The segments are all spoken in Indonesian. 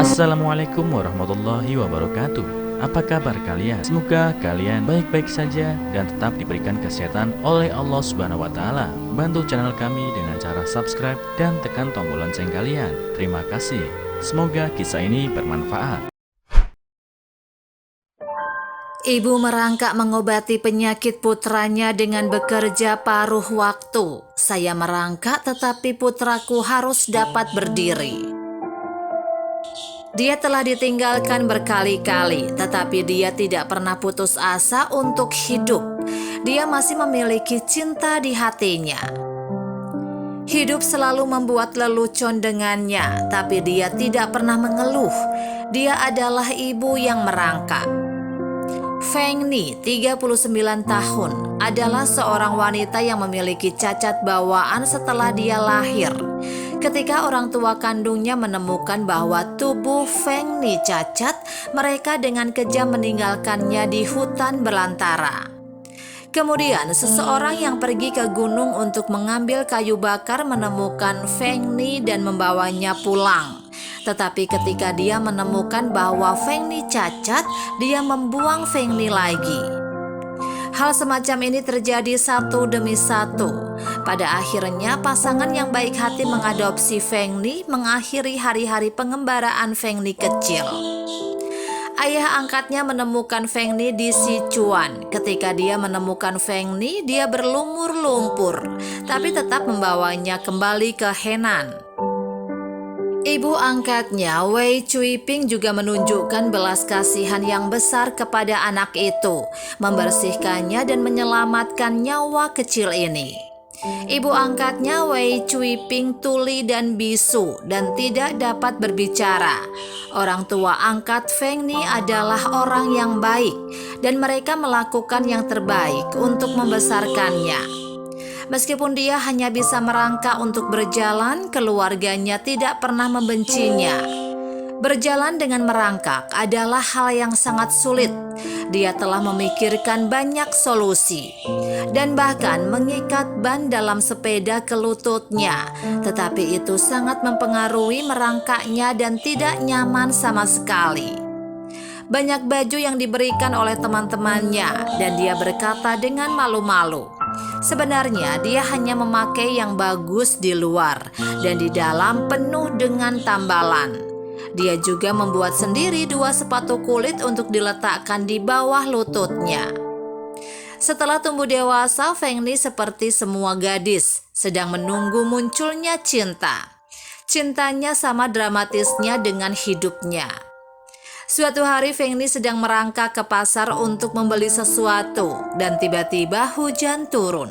Assalamualaikum warahmatullahi wabarakatuh. Apa kabar kalian? Semoga kalian baik-baik saja dan tetap diberikan kesehatan oleh Allah Subhanahu wa taala. Bantu channel kami dengan cara subscribe dan tekan tombol lonceng kalian. Terima kasih. Semoga kisah ini bermanfaat. Ibu merangkak mengobati penyakit putranya dengan bekerja paruh waktu. Saya merangkak tetapi putraku harus dapat berdiri. Dia telah ditinggalkan berkali-kali, tetapi dia tidak pernah putus asa untuk hidup. Dia masih memiliki cinta di hatinya. Hidup selalu membuat lelucon dengannya, tapi dia tidak pernah mengeluh. Dia adalah ibu yang merangkak. Feng Ni, 39 tahun, adalah seorang wanita yang memiliki cacat bawaan setelah dia lahir. Ketika orang tua kandungnya menemukan bahwa tubuh Feng Ni cacat, mereka dengan kejam meninggalkannya di hutan belantara. Kemudian seseorang yang pergi ke gunung untuk mengambil kayu bakar menemukan Feng Ni dan membawanya pulang. Tetapi ketika dia menemukan bahwa Feng Ni cacat, dia membuang Feng Ni lagi. Hal semacam ini terjadi satu demi satu. Pada akhirnya pasangan yang baik hati mengadopsi Feng Ni, mengakhiri hari-hari pengembaraan Feng Ni kecil. Ayah angkatnya menemukan Feng Ni di Sichuan. Ketika dia menemukan Feng Ni, dia berlumur lumpur, tapi tetap membawanya kembali ke Henan. Ibu angkatnya, Wei Cuiping, juga menunjukkan belas kasihan yang besar kepada anak itu, membersihkannya dan menyelamatkan nyawa kecil ini. Ibu angkatnya, Wei Cuiping, tuli dan bisu dan tidak dapat berbicara. Orang tua angkat Feng Ni adalah orang yang baik dan mereka melakukan yang terbaik untuk membesarkannya. Meskipun dia hanya bisa merangkak untuk berjalan, keluarganya tidak pernah membencinya. Berjalan dengan merangkak adalah hal yang sangat sulit. Dia telah memikirkan banyak solusi dan bahkan mengikat ban dalam sepeda ke lututnya. Tetapi itu sangat mempengaruhi merangkaknya dan tidak nyaman sama sekali. Banyak baju yang diberikan oleh teman-temannya dan dia berkata dengan malu-malu. Sebenarnya dia hanya memakai yang bagus di luar dan di dalam penuh dengan tambalan. Dia juga membuat sendiri 2 sepatu kulit untuk diletakkan di bawah lututnya. Setelah tumbuh dewasa, Feng Ni seperti semua gadis sedang menunggu munculnya cinta. Cintanya sama dramatisnya dengan hidupnya. Suatu hari Feng Ni sedang merangkak ke pasar untuk membeli sesuatu dan tiba-tiba hujan turun.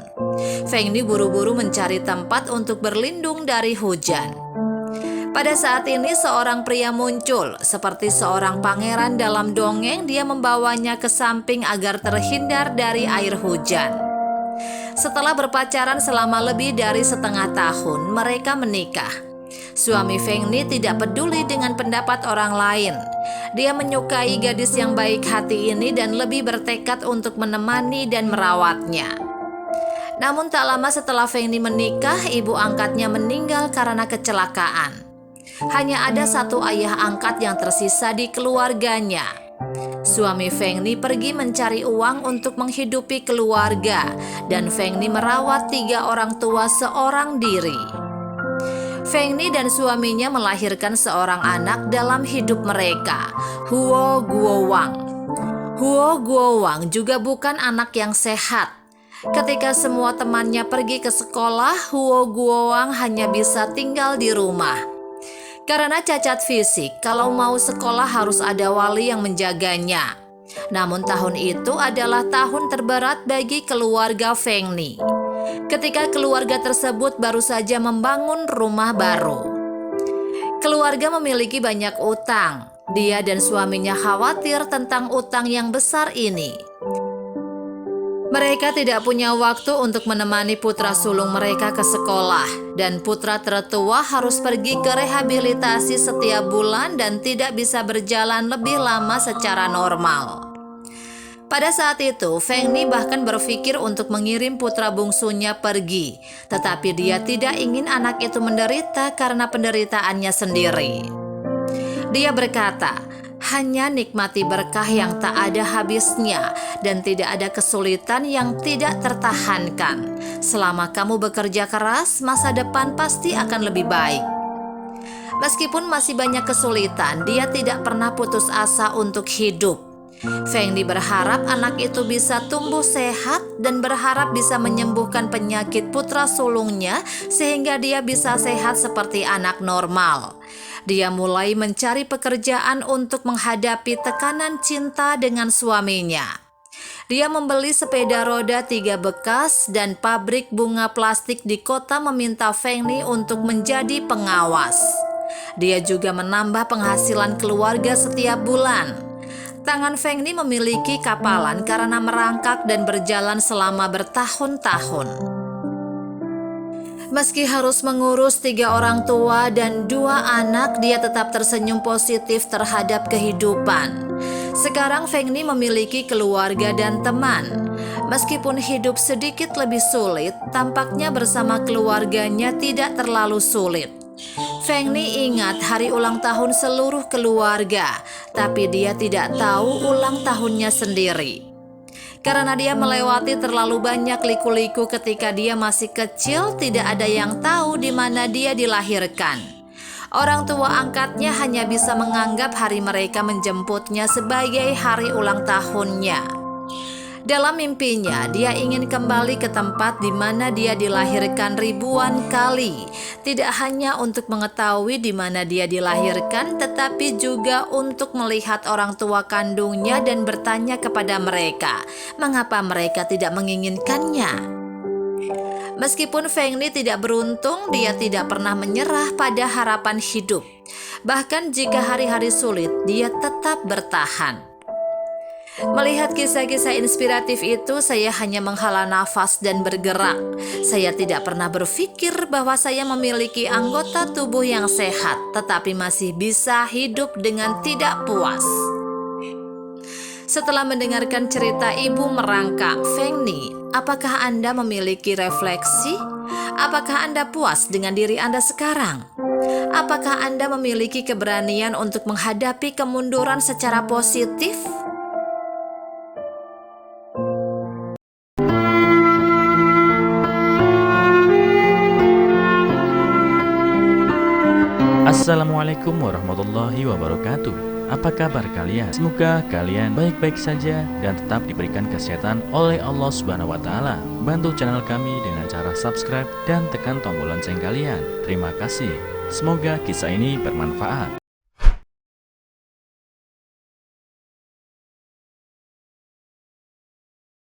Feng Ni buru-buru mencari tempat untuk berlindung dari hujan. Pada saat ini seorang pria muncul, seperti seorang pangeran dalam dongeng. Dia membawanya ke samping agar terhindar dari air hujan. Setelah berpacaran selama lebih dari setengah tahun, mereka menikah. Suami Feng Ni tidak peduli dengan pendapat orang lain. Dia menyukai gadis yang baik hati ini dan lebih bertekad untuk menemani dan merawatnya. Namun tak lama setelah Feng Ni menikah, ibu angkatnya meninggal karena kecelakaan. Hanya ada satu ayah angkat yang tersisa di keluarganya. Suami Feng Ni pergi mencari uang untuk menghidupi keluarga dan Feng Ni merawat 3 orang tua seorang diri. Feng Ni dan suaminya melahirkan seorang anak dalam hidup mereka, Huo Guowang. Huo Guowang juga bukan anak yang sehat. Ketika semua temannya pergi ke sekolah, Huo Guowang hanya bisa tinggal di rumah. Karena cacat fisik, kalau mau sekolah harus ada wali yang menjaganya. Namun tahun itu adalah tahun terberat bagi keluarga Feng Ni. Ketika keluarga tersebut baru saja membangun rumah baru. Keluarga memiliki banyak utang. Dia dan suaminya khawatir tentang utang yang besar ini. Mereka tidak punya waktu untuk menemani putra sulung mereka ke sekolah, dan putra tertua harus pergi ke rehabilitasi setiap bulan dan tidak bisa berjalan lebih lama secara normal. Pada saat itu, Feng Ni bahkan berpikir untuk mengirim putra bungsunya pergi, tetapi dia tidak ingin anak itu menderita karena penderitaannya sendiri. Dia berkata, hanya nikmati berkah yang tak ada habisnya dan tidak ada kesulitan yang tidak tertahankan. Selama kamu bekerja keras, masa depan pasti akan lebih baik. Meskipun masih banyak kesulitan, dia tidak pernah putus asa untuk hidup. Feng Ni berharap anak itu bisa tumbuh sehat dan berharap bisa menyembuhkan penyakit putra sulungnya sehingga dia bisa sehat seperti anak normal. Dia mulai mencari pekerjaan untuk menghadapi tekanan cinta dengan suaminya. Dia membeli sepeda roda 3 bekas dan pabrik bunga plastik di kota meminta Feng Ni untuk menjadi pengawas. Dia juga menambah penghasilan keluarga setiap bulan. Tangan Feng Ni memiliki kapalan karena merangkak dan berjalan selama bertahun-tahun. Meski harus mengurus 3 orang tua dan 2 anak, dia tetap tersenyum positif terhadap kehidupan. Sekarang Feng Ni memiliki keluarga dan teman. Meskipun hidup sedikit lebih sulit, tampaknya bersama keluarganya tidak terlalu sulit. Feng Ni ingat hari ulang tahun seluruh keluarga, tapi dia tidak tahu ulang tahunnya sendiri. Karena dia melewati terlalu banyak liku-liku ketika dia masih kecil, tidak ada yang tahu di mana dia dilahirkan. Orang tua angkatnya hanya bisa menganggap hari mereka menjemputnya sebagai hari ulang tahunnya. Dalam mimpinya, dia ingin kembali ke tempat di mana dia dilahirkan ribuan kali. Tidak hanya untuk mengetahui di mana dia dilahirkan, tetapi juga untuk melihat orang tua kandungnya dan bertanya kepada mereka, mengapa mereka tidak menginginkannya. Meskipun Feng Ni tidak beruntung, dia tidak pernah menyerah pada harapan hidup. Bahkan jika hari-hari sulit, dia tetap bertahan. Melihat kisah-kisah inspiratif itu, saya hanya menghela nafas dan bergerak. Saya tidak pernah berpikir bahwa saya memiliki anggota tubuh yang sehat, tetapi masih bisa hidup dengan tidak puas. Setelah mendengarkan cerita ibu merangkak Feng Ni, apakah Anda memiliki refleksi? Apakah Anda puas dengan diri Anda sekarang? Apakah Anda memiliki keberanian untuk menghadapi kemunduran secara positif? Assalamualaikum warahmatullahi wabarakatuh. Apa kabar kalian? Semoga kalian baik-baik saja dan tetap diberikan kesehatan oleh Allah Subhanahu wa Ta'ala. Bantu channel kami dengan cara subscribe dan tekan tombol lonceng kalian. Terima kasih. Semoga kisah ini bermanfaat.